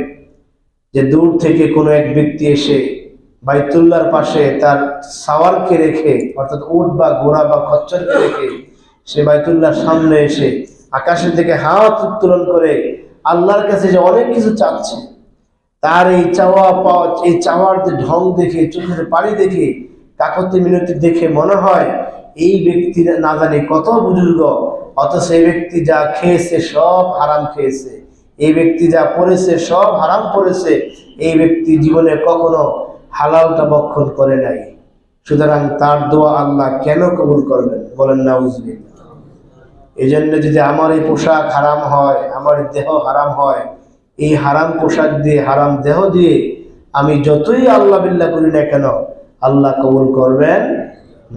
যে দূর থেকে কোনো এক ব্যক্তি এসে বাইতুল্লাহর পাশে তার সাওয়ারকে রেখে, অর্থাৎ উট বা ঘোড়া বা খচ্চরকে রেখে সে বাইতুল্লাহর সামনে এসে আকাশের দিকে হাত উত্তোলন করে আল্লাহর কাছে যে অনেক কিছু চাচ্ছে, তার এই চাওয়া পাওয়া, এই চাওয়ার যে ঢং দেখে, চোখের পানি দেখে, কাকতি মিনতি দেখে মনে হয় এই ব্যক্তি না জানি কত বুজুর্গ, অথচ এই ব্যক্তি যা খেয়েছে সব হারাম খেয়েছে, এই ব্যক্তি যা পড়েছে সব হারাম পড়েছে, এই ব্যক্তি জীবনে কখনো হালালটা ভক্ষণ করে নাই। সুতরাং তার দোয়া আল্লাহ কেন কবুল করবেন? বলেন নাউজুবিল্লাহ। এই জন্য যদি আমার এই পোশাক হারাম হয়, আমার এই দেহ হারাম হয়, এই হারাম পোশাক দিয়ে হারাম দেহ দিয়ে আমি যতই আল্লাহ বিল্লাহ করি না কেন, আল্লাহ কবুল করবেন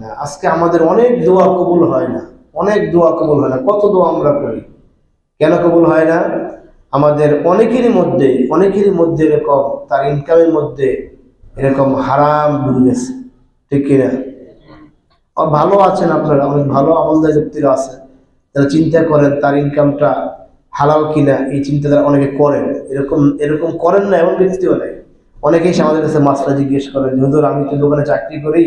না। আজকে আমাদের অনেক দোয়া কবুল হয় না, অনেক দোয়া কবুল হয় না। কত দোয়া আমরা করি, কেন কবুল হয় না? আমাদের অনেকেরই মধ্যে এরকম তার ইনকামের মধ্যে এরকম হারাম ঢুকে গেছে, ঠিক কিনা? আর ভালো আছেন আপনারা, অনেক ভালো আমলদার ব্যক্তিরা আছেন, তারা চিন্তা করেন তার ইনকামটা হালাল কিনা, এই চিন্তা তারা অনেকে করেন। এরকম এরকম করেন না এমন ব্যক্তিও নেই। অনেকেই আমাদের কাছে মাসলা জিজ্ঞেস করেন, হুজুর আমি তো দোকানে চাকরি করি,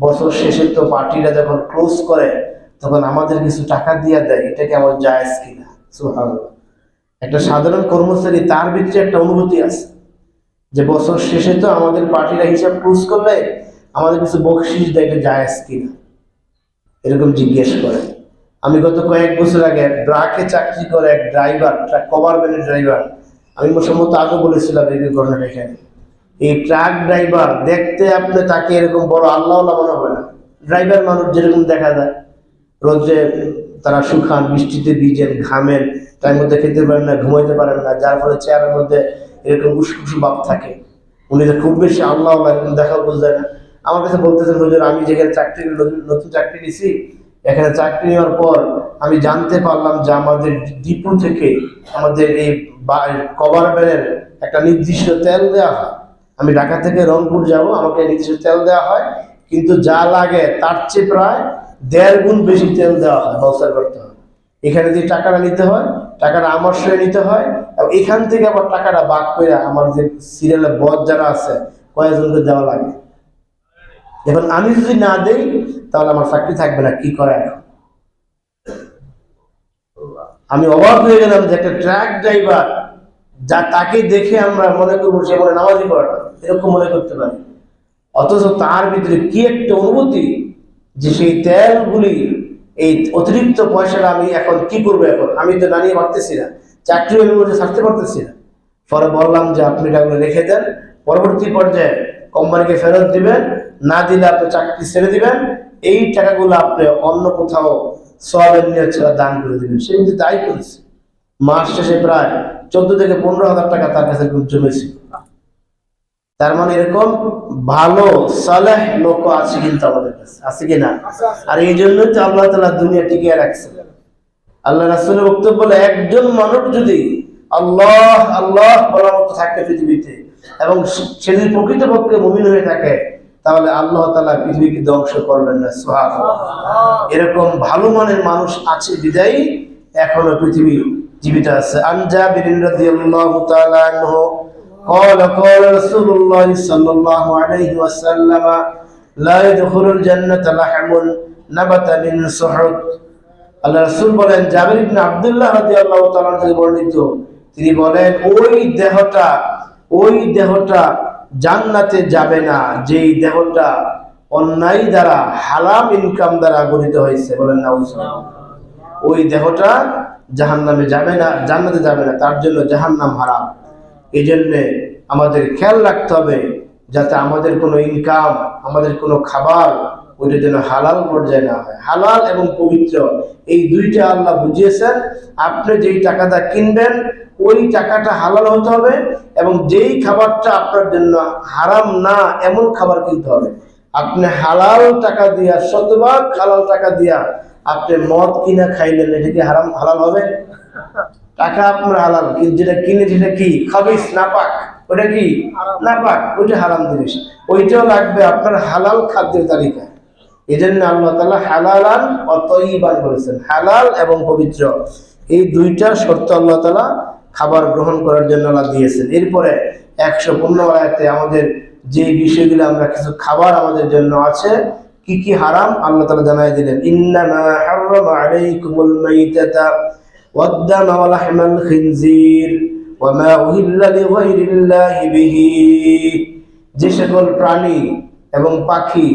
বছর শেষে তো পার্টিরা যখন ক্লোজ করে তখন আমাদের কিছু টাকা দিয়ে দেয়, এটাকে আমার জায়েজ কিনা? সুবহানাল্লাহ। একটা সাধারণ কর্মচারী, তার ভিতরে একটা অনুভূতি আছে যে বছর শেষে তো আমাদের পার্টিরা হিসাব ক্লোজ করলে আমাদের কিছু বকশিস দেয়, এটা জায়েজ কিনা, এরকম জিজ্ঞেস করে। আমি গত কয়েক বছর আগে ট্রাকে চাকরি করে এক ড্রাইভার, ট্রাক কভার ভ্যানের ড্রাইভার, আমি সম্ভবত আগে বলেছিলাম এই ঘটনাটা এখানে। এই ট্রাক ড্রাইভার দেখতে আপনি তাকে এরকম বড় আল্লাহ মনে হবে না। ড্রাইভার মানুষ যেরকম দেখা যায়, রোদে তারা শুকান, বৃষ্টিতে ভিজেন, ঘামেন, তার মধ্যে খেতে পারেন না, ঘুমাইতে পারেন না, যার ফলে চেয়ারের মধ্যে এরকম উস্কু ভাব থাকে। উনি তো খুব বেশি আল্লাহ এরকম দেখা বোঝায় না। আমার কাছে বলতেছেন, হুজুর আমি যেখানে চাকরি নতুন চাকরি নিছি, এখানে চাকরি নেওয়ার পর আমি জানতে পারলাম যে আমাদের ডিপো থেকে আমাদের এই কভার ভ্যানের একটা নির্দিষ্ট তেল দেওয়া হয়। আমি ঢাকা থেকে রংপুর যাব, আমাকে নির্দিষ্ট তেল দেওয়া হয়, কিন্তু যা লাগে তার চেয়ে প্রায় 1.5 গুণ বেশি তেল দেওয়া হয়, ব্যবস্থা করতে হয়। এখানে যে টাকাটা নিতে হয়, টাকাটা আমার সঙ্গে নিতে হয়, এবং এখান থেকে আবার টাকাটা বাদ করে আমার যে সিরিয়ালের বস যারা আছে কয়েকজনকে দেওয়া লাগে। এখন আমি যদি না দেই তাহলে আমার চাকরি থাকবে না, কি করে এখন? আমি অবাক হয়ে গেলাম যে একটা ট্রাক ড্রাইভার, যা তাকে দেখে আমরা মনে করবো সে মনে নামাজি পড়ে না, এরকম মনে করতে পারি, অথচ তার ভিতরে কি একটা অনুভূতি যে সেই তেলগুলি, এই অতিরিক্ত পয়সাটা আমি এখন কি করবো, এখন আমি তো দাঁড়িয়ে পারতেছি না, চাকরি ছাড়তে পারতেছি না। পরে বললাম যে আপনি টাকাগুলো রেখে দেন, পরবর্তী পর্যায়ে কোম্পানিকে ফেরত দিবেন, না দিলে আপনি চাকরি ছেড়ে দিবেন, এই টাকাগুলো আপনি অন্য কোথাও সওয়াবের নিয়ে দান করে দিবেন। সে কিন্তু তাই করেছে। মাস শেষে প্রায় 14 থেকে 15,000 টাকা তার কাছে জমেছিল। তার মানে এরকম ভালো সালেহ লোক আছে কিন্তু আমাদের কাছে, আছে কিনা? আর এই জন্যই তো আল্লাহ তাআলা দুনিয়া টিকিয়ে রাখছে। আল্লাহ রাসূলের বক্তব্য বলে, একজন মানুষ যদি আল্লাহ আল্লাহ বলার মতো থাকে পৃথিবীতে, এবং সে যদি প্রকৃতপক্ষে মুমিন হয়ে থাকে, তাহলে আল্লাহ তাআলা পৃথিবীকে ধ্বংস করবেন না। সুবহানাল্লাহ। এরকম ভালো মানের মানুষ আছে বিদায়ী এখনো পৃথিবী জীবিত আছে। আন জাবির রাদিয়াল্লাহু তাআলা আনহু قال قال رسول الله صلى الله عليه وسلم لا يدخل الجنة لحم نبت من سحت। আল্লাহ রাসূল বলেন, জাবির ইবনে আব্দুল্লাহ রাদিয়াল্লাহু তাআলা থেকে বর্ণিত, তিনি বলেন ওই দেহটা জান্নাতে যাবে না যেই দেহটা অন্যায় দ্বারা, হারাম ইনকাম দ্বারা গঠিত হয়েছে। বলেন নাউজুবিল্লাহ। ওই দেহটা জাহান্নামে যাবে না, জান্নাতে যাবে না, তার জন্য জাহান্নাম হারাম। এই জন্যে আমাদের খেয়াল রাখতে হবে যাতে আমাদের কোনো ইনকাম, আমাদের কোনো খাবার ওইটা যেন হালাল পর্যায়ে না হয়। হালাল এবং পবিত্র এই দুইটা আল্লাহ বুঝিয়েছেন। আপনি যেই টাকাটা কিনবেন ওই টাকাটা হালাল হতে হবে, এবং যেই খাবারটা আপনার জন্য হারাম না এমন খাবার কিনতে হবে। আপনি হালাল টাকা দিয়া, শতভাগ হালাল টাকা দিয়া আপনি মদ কিনা খাইলেন, এটা কি হারাম হালাল হবে? টাকা আপনার হালাল, কিন্তু যেটা কিনে যেটা কি খাবিস নাপাক, ওটা কি নাপাক, ওইটা হারাম জিনিস, ওইটাও লাগবে আপনার হালাল খাদ্যের তালিকায়। এই জন্য আল্লাহ তাআলা হালালান ওয়া তাইয়িবান বলেছেন, হালাল এবং পবিত্র এই দুইটা শর্ত আল্লাহ তাআলা খাবার গ্রহণ করার জন্য আল্লাহ দিয়েছেন। এরপরে 115 আয়াতে আমাদের যে বিষয়গুলো, আমরা কিছু খাবার আমাদের জন্য আছে, কি কি হারাম আল্লাহ তাআলা জানাই দিলেন। ইন্নামা হাররামা আলাইকুমুল মাইতাতা ওয়াদ-দামা ওয়া লাহমাল খিনজির ওয়া মা উহিল্লা লিগাইরিল্লাহি বিহি। যে সকল প্রাণী এবং পাখি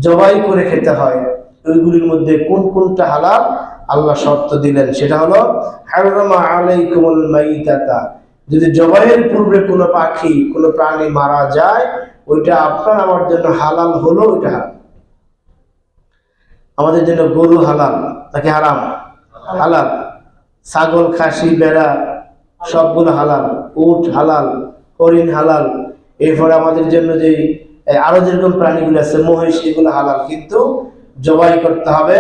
জবাই করে খেতে হয়, ওইগুলির মধ্যে কোন কোনটা হালাল আল্লাহ শর্ত দিলেন, সেটা হলো হাররামা আলাইকুমুল মাইতাতা। যদি জবাইয়ের পূর্বে কোনো পাখি, কোনো প্রাণী মারা যায়, ওইটা আপনার আমার জন্য হালাল হলো, ওইটা হারাম। আমাদের জন্য গরু হালাল নাকি হারাম? হালাল, ছাগল, খাসি, বেড়া সবগুলো হালাল, উট হালাল, হরিণ হালাল, এরপরে আমাদের জন্য যে আরো যেরকম প্রাণীগুলো আছে মহিষ, এগুলো হালাল, কিন্তু জবাই করতে হবে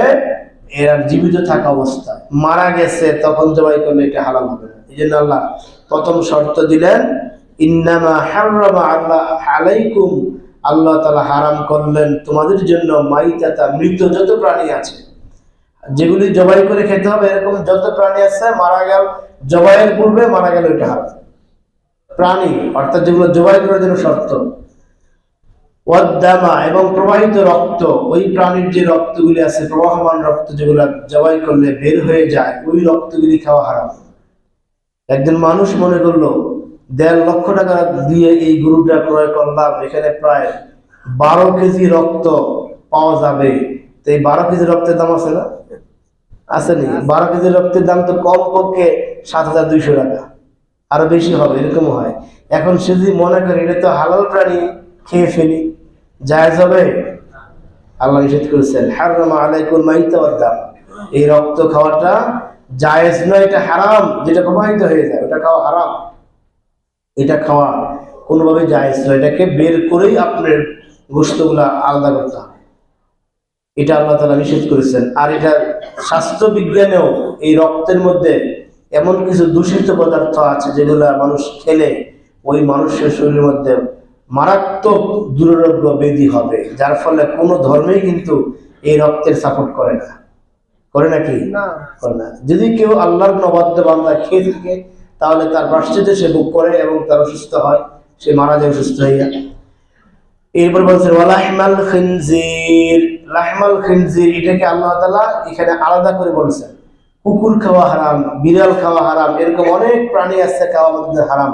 এরা জীবিত থাকা অবস্থায়। মারা গেছে তখন জবাই করলে এটা হালাল হবে না। এই জন্য আল্লাহ প্রথম শর্ত দিলেন, ইন্নামা হাররামা আল্লাহ আলাইকুম, আল্লাহ তাআলা হারাম করলেন তোমাদের জন্য মাইতাতা, মৃত যত প্রাণী আছে, যেগুলি জবাই করে খেতে হবে, এরকম যত প্রাণী আছে মারা গেল, জবাইয়ের পূর্বে মারা গেল, এটা হারাম প্রাণী, অর্থাৎ যেগুলো জবাই করার জন্য শর্ত। ওয়াদ্দামা, এবং প্রবাহিত রক্ত, ওই প্রাণীর যে রক্তগুলি আছে, প্রবাহমান রক্ত যেগুলো জবাই করলে বের হয়ে যায়, ওই রক্তগুলি খাওয়া হারাম। একজন মানুষ মনে করলো 1.5 লক্ষ টাকা দিয়ে এই গরুটা ক্রয় করলাম, এখানে প্রায় 12 কেজি রক্ত পাওয়া যাবে, তো এই 12 কেজি রক্তের দাম আছে না? আসেনি? 12 কেজি রক্তের দাম তো কম পক্ষে 7,200 টাকা, আরো বেশি হবে, এরকম হয়। এখন সে যদি মনে করে এটা তো হালাল প্রাণী, খেয়ে ফেলি, জায়েজ হবে? আল্লাহ নিষেধ করেছেন, হারামা আলাইকুম মাইতা ওয়াদ দাম, এই রক্ত খাওয়াটা জায়েজ নয়, এটা হারাম। যেটা প্রবাহিত হয়ে যায় ওটা খাওয়া হারাম, এটা খাওয়া কোনোভাবে জায়েজ নয়। এটাকে বের করেই আপনার গোশতগুলা আলাদা করতে হবে, এটা আল্লাহ তাআলা নিষেধ করেছেন। আর এটা স্বাস্থ্য বিজ্ঞানেও এই রক্তের মধ্যে এমন কিছু দূষিত পদার্থ আছে যেগুলা মানুষ খেলে ওই মানুষের শরীরের মধ্যে মারাত্মক দুরারোগ্য ব্যাধি হবে, যার ফলে কোনো ধর্মেই কিন্তু এই রক্তের সাপোর্ট করে না। করে নাকি? করে না। যদি কেউ আল্লাহর নবাদ্য বান্দা খেয়ে থাকে তাহলে তার প্রায়শ্চিত্ত সে ভোগ করে এবং তার অসুস্থ হয়, সে মারা যায় অসুস্থ হইয়া। এরপর বলছেন ওয়ালাহমাল খিনজির, লাহমাল খিনজির, এটাকে আল্লাহ তাআলা এখানে আলাদা করে বলেছেন। কুকুর খাওয়া হারাম, বিড়াল খাওয়া হারাম, এরকম অনেক প্রাণী আছে খাওয়া মধ্যে হারাম,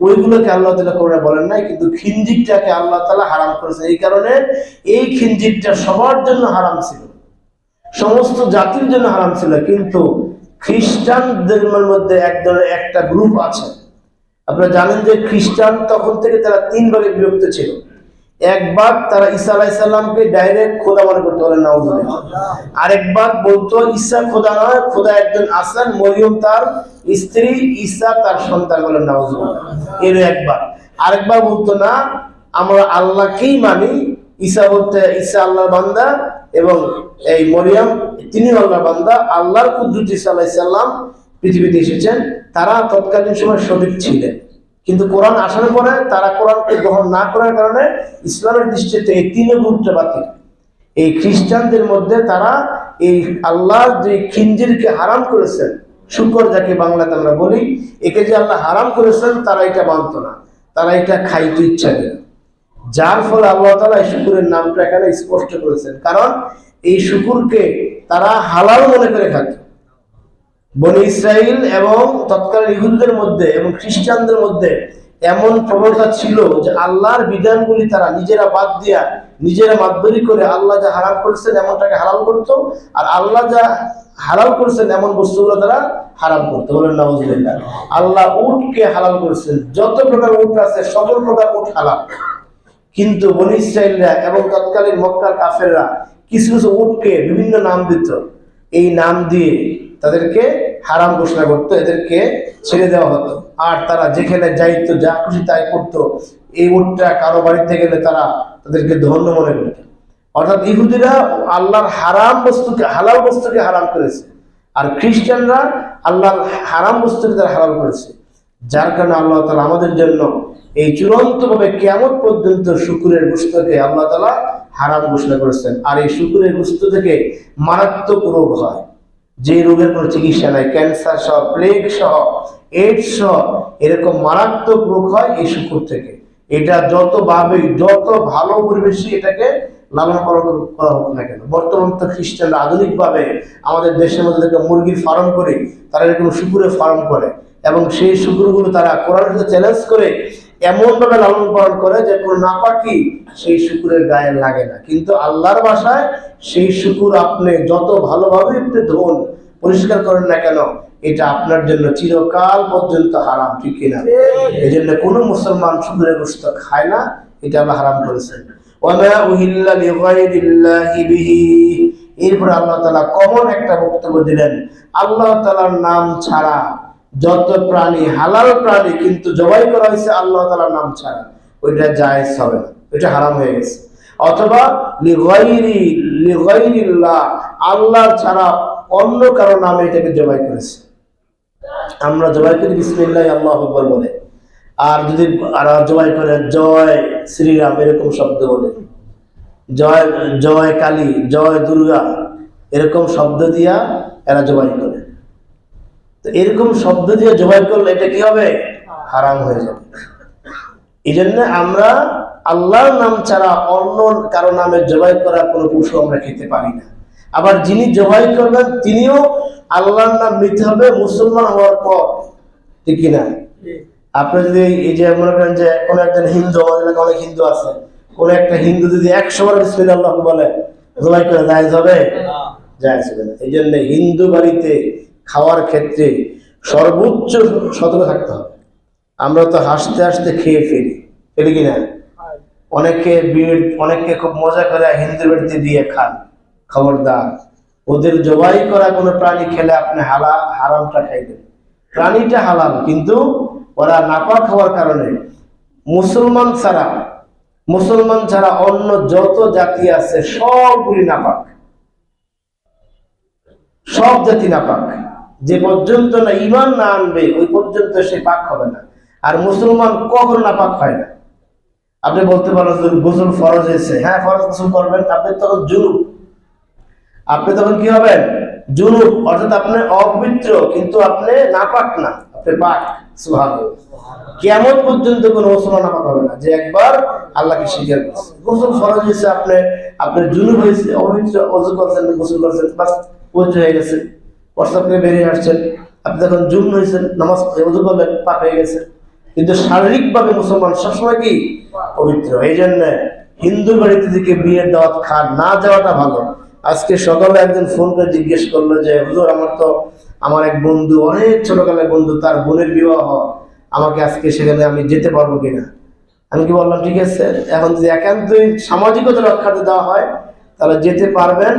ওইগুলোকে আল্লাহ তাআলা করে বলেন নাই, কিন্তু খিনজিরটাকে আল্লাহ তাআলা হারাম করেছেন। এই কারণে এই খিনজিরটা সবার জন্য হারাম ছিল, সমস্ত জাতির জন্য হারাম ছিল, কিন্তু খ্রিস্টানদের মধ্যে একটা গ্রুপ আছে। আপনারা জানেন যে খ্রিস্টান তখন থেকে তারা 3 ভাগে বিভক্ত ছিল। এক ভাগ তারা ঈসা আলাইহিস সালামকে ডাইরেক্ট খোদা মনে করতে, বলেন নাউজুবিল্লাহ। আরেক ভাগ বলতো ঈসা খোদা নয়, খোদা একজন আছেন, মরিয়ম তার স্ত্রী, ঈসা তার সন্তান, বলেন নাউজুবিল্লাহ। এর এক ভাগ। আরেক ভাগ বলতো না, আমরা আল্লাহকেই মানি, ঈসা বলতে ঈসা আল্লাহর বান্দা এবং এই মরিয়ম তিনি আল্লাহর বান্দা, আল্লাহর কুদ্দুস ঈসা আলাইহিস সালাম পৃথিবীতে এসেছেন। তারা তৎকালীন সময় সঠিক ছিলেন, কিন্তু কোরআন আসার পরে তারা কোরআনকে গ্রহণ না করার কারণে ইসলামের দৃষ্টিতে এই 3 গ্রুপটা বাতিল। এই খ্রিস্টানদের মধ্যে তারা এই আল্লাহ যে খিনজিরকে হারাম করেছেন, শুকর যাকে বাংলাতে আমরা বলি, একে যে আল্লাহ হারাম করেছেন, তারা এটা মানত না, তারা এটা খাইতে ইচ্ছা করে, যার ফলে আল্লাহ তাআলা এই শুকুরের নামটা এখানে স্পষ্ট করেছেন। কারণ এই শুকুরকে তারা হালাল মনে করে খেত। বনি ইসরাইল এবং তৎকালীন ইহুদিদের মধ্যে এবং খ্রিস্টানদের মধ্যে এমন প্রবণতা ছিল যে আল্লাহর বিধানগুলি তারা নিজেরা বাদ দিয়া, নিজেরা মাতবরি করে আল্লাহ যা হারাম করেছেন এমনটাকে হালাল করতো, আর আল্লাহ যা হালাল করেছেন এমন বস্তুগুলো তারা হারাম করতো, বলেন নাউজুবিল্লাহ। আল্লাহ উটকে হালাল করেছেন, যত প্রকার উট আছে সকল প্রকার উট হালাল, কিন্তু বনি ইসরাইলরা এবং তৎকালীন মক্কার কাফেররা কিছু কিছু উটকে বিভিন্ন নাম দিত, এই নাম দিয়ে তাদেরকে হারাম ঘোষণা করতো, এদেরকে ছেড়ে দেওয়া হতো। আর তারা যেখানে যাইতো, যা খুশি তাই করতো। এই উটটা কারো বাড়িতে গেলে তারা তাদেরকে ধন্য মনে করত। অর্থাৎ ইহুদিরা আল্লাহর হারাম বস্তুকে, হালাল বস্তুকে হারাম করেছে, আর খ্রিস্টানরা আল্লাহর হারাম বস্তুকে তারা হালাল করেছে। যার কারণে আল্লাহ তাআলা আমাদের জন্য এই চূড়ান্তভাবে কিয়ামত পর্যন্ত শুকুরের গোশতকে আল্লাহ তাআলা হারাম ঘোষণা করেছেন। আর এই শুকুরের গোশত থেকে মারাত্মক রোগ হয়, যে রোগের কোনো চিকিৎসা নাই, ক্যান্সার সহ, প্লেগ সহ, এইডস সহ, এরকম মারাত্মক রোগ হয় এই শুকুর থেকে। এটা যতভাবে, যত ভালো পরিবেশে এটাকে লালন পালন করা হোক না কেন। বর্তমান তো খ্রিস্টানরা আধুনিকভাবে আমাদের দেশের মধ্যে মুরগির ফার্ম করে, তারা এরকম শুকুরের ফার্ম করে, এবং সেই শুকুরগুলো তারা কোরআনের সাথে চ্যালেঞ্জ করে এমনভাবে লালন পালন করে যে কোনো নাপাকি সেই শুকুরের গায়ে লাগে না। কিন্তু আল্লাহর ভাষায় সেই শুকুর আপনি যত ভালোভাবে আপনি ধোন, পরিষ্কার করেন না কেন, এটা আপনার জন্য চিরকাল পর্যন্ত হারাম, ঠিক কিনা? এই জন্য কোনো মুসলমান শুকুরের গোশত খায় না, এটা আল্লাহ হারাম করেছেন। ওয়ামা উহিল্লা লিগাইরিল্লাহি বিহি, এরপরে আল্লাহ তাআলা কমন একটা বক্তব্য দিলেন, আল্লাহ তাআলার নাম ছাড়া যত প্রাণী, হালাল প্রাণী কিন্তু জবাই করা হয়েছে আল্লাহ তাআলার নাম ছাড়া, ওইটা জায়েজ হবে না, ওইটা হারাম হয়ে গেছে। অথবা লিগাইরিল্লাহ, আল্লাহ ছাড়া অন্য কারো নামে এটাকে জবাই করেছে। আমরা জবাই করি বিসমিল্লাহ আল্লাহু আকবার বলে, আর যদি জবাই করে জয় শ্রীরাম এরকম শব্দ বলে, জয় জয় কালী, জয় দুর্গা এরকম শব্দ দিয়া এরা জবাই করে। তো এরকম শব্দ দিয়ে জবাই করলে এটা কি হবে? হারাম হয়ে যাবে। এই জন্য আমরা আল্লাহর নাম ছাড়া অন্য কারো নামে জবাই করা কোনো পশু আমরা খেতে পারি না। আবার যিনি জবাই করবেন তিনিও আল্লাহর নাম নিতে হবে মুসলমান হওয়ার পর, ঠিক কিনা? আপনি যদি এই যে মনে করেন যে কোনো একজন হিন্দু, আমাদের এলাকায় অনেক হিন্দু আছে, কোন একটা হিন্দু যদি 100 বার বিসমিল্লাহ বলে জবাই করে জায়েজ হবে? জায়েজ হবে না। এই জন্য হিন্দু বাড়িতে খাওয়ার ক্ষেত্রে সর্বোচ্চ সতর্ক থাকতে হবে। আমরা তো হাসতে হাসতে খেয়ে ফেলি কিনা? অনেকে খুব মজা করে হিন্দু বাড়িতে দিয়ে খান। খবরদার, ওদের জবাই করা কোনো প্রাণী খেলে আপনি হারামটা খাইবেন। প্রাণীটা হালাল, কিন্তু ওরা নাপাক হওয়ার কারণে মুসলমান ছাড়া অন্য যত জাতি আছে সবগুলি নাপাক, সব জাতি নাপাক। যে পর্যন্ত না ঈমান না আনবে ওই পর্যন্ত সে পাক হবে না। আর মুসলমান কখনো নাপাক হয় না। আপনি বলতে পারেন গোসল ফরজ হয়েছে, হ্যাঁ ফরজ গোসল করবেন, আপনি তখন জুনুব, আপনি তখন কি হবেন? জুনুব, অর্থাৎ আপনি অপবিত্র, কিন্তু আপনি নাপাক না, আপনি পাক। সুবহানাল্লাহ। কিয়ামত পর্যন্ত কোনো মুসলমান নাপাক হবে না যে একবার আল্লাহকে স্বীকার করছে। গোসল ফরজ হয়েছে, আপনি জুনুব হয়েছে, অপবিত্র, ওযু করছেন, গোসল করছেন, বাস পবিত্র হয়ে গেছে, প্রস্রাব করে বেরিয়ে আসছেন, আপনি যখন জুন হয়েছেন, নামাজ ওযু করলেন, পাক হয়ে গেছে। কিন্তু শারীরিকভাবে মুসলমান সবসময় কি? পবিত্র। এই জন্য হিন্দু বাড়িতে থেকে বিয়ের দাওয়াত না যাওয়াটা ভালো। আজকে সকালে একজন ফোন করে জিজ্ঞেস করলো যে হুজুর, আমার এক বন্ধু, অনেক ছোটকালের বন্ধু, তার বোনের বিবাহ, আমাকে আজকে সেখানে আমি যেতে পারবো কিনা? আমি কি বললাম, ঠিক আছে, এখন যদি একান্তই সামাজিকতা রক্ষার্থে দেওয়া হয় তাহলে যেতে পারবেন।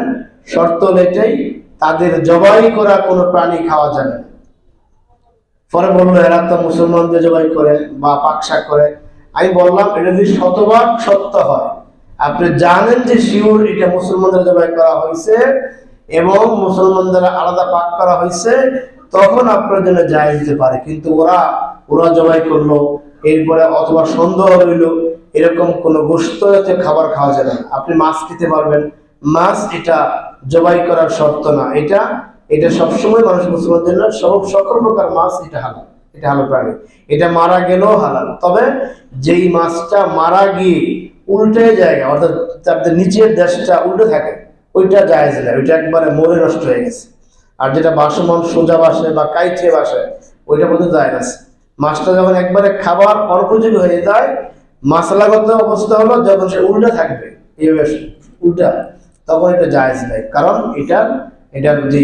শর্ত হলো এটাই, তাদের জবাই করা কোনো প্রাণী খাওয়া যাবে না। পরে বললো এরা তো মুসলমানদের জবাই করে বা পাকশাক করে। আমি বললাম এটা যদি শতভাগ সত্য হয়, আপনি জানেন যে শিওর এটা মুসলমানদের জবাই করা হয়েছে এবং মুসলমানদের আলাদা পাক করা হয়েছে, তখন আপনার জন্য জায়েজ হতে পারে। কিন্তু ওরা জবাই করলো, এরপরে অথবা সন্দেহ রইল, এরকম কোনো গোশত জাতীয় খাবার খাওয়া যাবে না। আপনি মাছ খেতে পারবেন, মাছ এটা জবাই করার শর্ত না। এটা সবসময় মানুষ মুসলমানের জন্য সকল প্রকার মাছ এটা হালাল প্রাণী। এটা মারা গেলেও হালাল, তবে যেই মাছটা মারা গিয়ে উল্টে জায়গা, অর্থাৎ তাদের নিচের দেশটা উল্টে থাকে, ওইটা জায়েজ না, ওইটা একবারে মরে নষ্ট হয়ে গেছে। আর যেটা বাসমান সোজা বাসে বা কাইটে বাসে, ওইটা পর্যন্ত জায়েজ আছে। মাছটা যখন একবারে খাবার অনুপযোগী হয়ে যায়, মশলাগত অবস্থা হলো যখন সে উল্টা থাকবে, এইভাবে উল্টা, তখন এটা জায়েজ নাই। কারণ এটার যে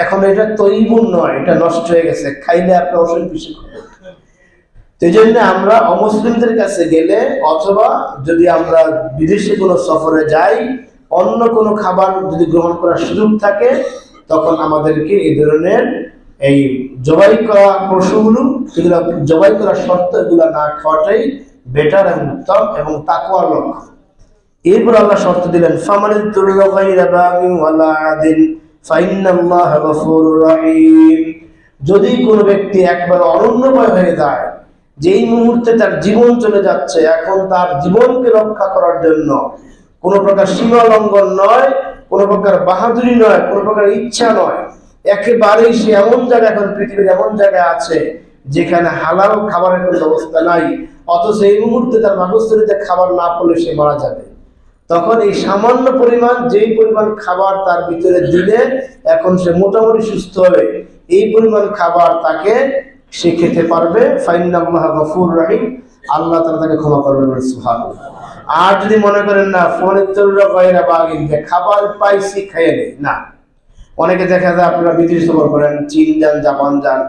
এখন এটা তৈবুন নয়, এটা নষ্ট হয়ে গেছে, খাইলে আপনার অসুখ বিসুখ হবে। এই জন্য আমরা অমুসলিমদের কাছে গেলে অথবা যদি আমরা বিদেশে কোনো সফরে যাই, অন্য কোনো খাবার যদি গ্রহণ করার সুযোগ থাকে, তখন আমাদেরকে এই ধরনের এই জবাই করা পশুগুলো, সেগুলো জবাই করার শর্ত এগুলো না খাওয়াটাই বেটার এবং উত্তম এবং তাকওয়ার লক্ষ্য। এরপর আল্লাহ শর্ত দিলেন, ফামানিদ তুররা গায়রা বাগিন ওয়ালা আদিন ফাইন্নাল্লাহা গফুরুর রহিম। যদি কোনো ব্যক্তি একবার অরণ্যময় হয়ে যায়, যেই মুহূর্তে তার জীবন চলে যাচ্ছে, এখন তার জীবনকে রক্ষা করার জন্য কোনো প্রকার সীমা লঙ্ঘন নয়, কোনো প্রকার বাহাদুরি নয়, কোনো প্রকার ইচ্ছা নয়, একেবারেই সে এমন জায়গায়, এখন পৃথিবীর এমন জায়গায় আছে যেখানে হালাল খাবারের কোনো ব্যবস্থা নাই, অথচ এই মুহূর্তে তার পাকস্থলীতে খাবার না পড়লে সে মারা যাবে। তখন এই সামান্য পরিমাণ, যেই পরিমাণ খাবার তার ভিতরে দিলে এখন সে মোটামুটি সুস্থ হবে, এই পরিমাণ খাবার তাকে সে খেতে পারবে। ফাইন্নাল্লাহা গফুরুর রহিম, আল্লাহ তাআলা তাকে ক্ষমা করবেন। সুবহানাল্লাহ। আর যদি মনে করেন না ফোনের তরুরা বাইরা বাগিন, খাবার পাইছি খেয়ে নেই, না। অনেকে দেখা যায় আপনারা বিদেশ সফর করেন, চীন যান, জাপান যান,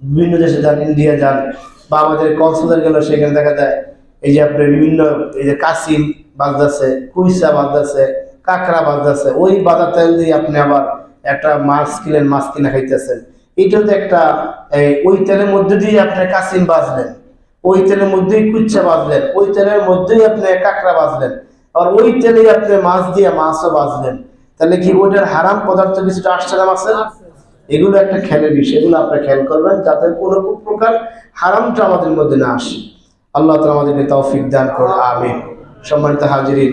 বিভিন্ন দেশে যান, ইন্ডিয়া যান, বা আমাদের কক্সবাজার গেল, সেখানে দেখা যায় এই যে আপনার বিভিন্ন এই যে কাসিম বাজতেছে, কুইসা বাজতেছে, কাঁকড়া বাজতেছে, ওই বাজার তেল দিয়ে আপনি আবার একটা মাছ কিনেন, মাছ কিনে খাইতেছেন। এটা তো একটা ওই তেলের মধ্যে দিয়ে আপনি কাসিম বাজলেন, ওই তেলের মধ্যেই কুচ্চা বাজলেন, ওই তেলের মধ্যেই আপনি কাঁকড়া বাজলেন, আর ওই তেলেই আপনি মাছ দিয়ে মাছও বাজলেন। তাহলে কি ওইটার হারাম পদার্থ কিছুটা আসছে না মাছের? এগুলো একটা খেয়ালের বিষয়, এগুলো আপনি খেয়াল করবেন যাতে কোনো প্রকার হারামটা আমাদের মধ্যে না আসে। আল্লাহ তাআলা আমাদেরকে তৌফিক দান করুন, আমিন। সম্মানিত হাজিরিন,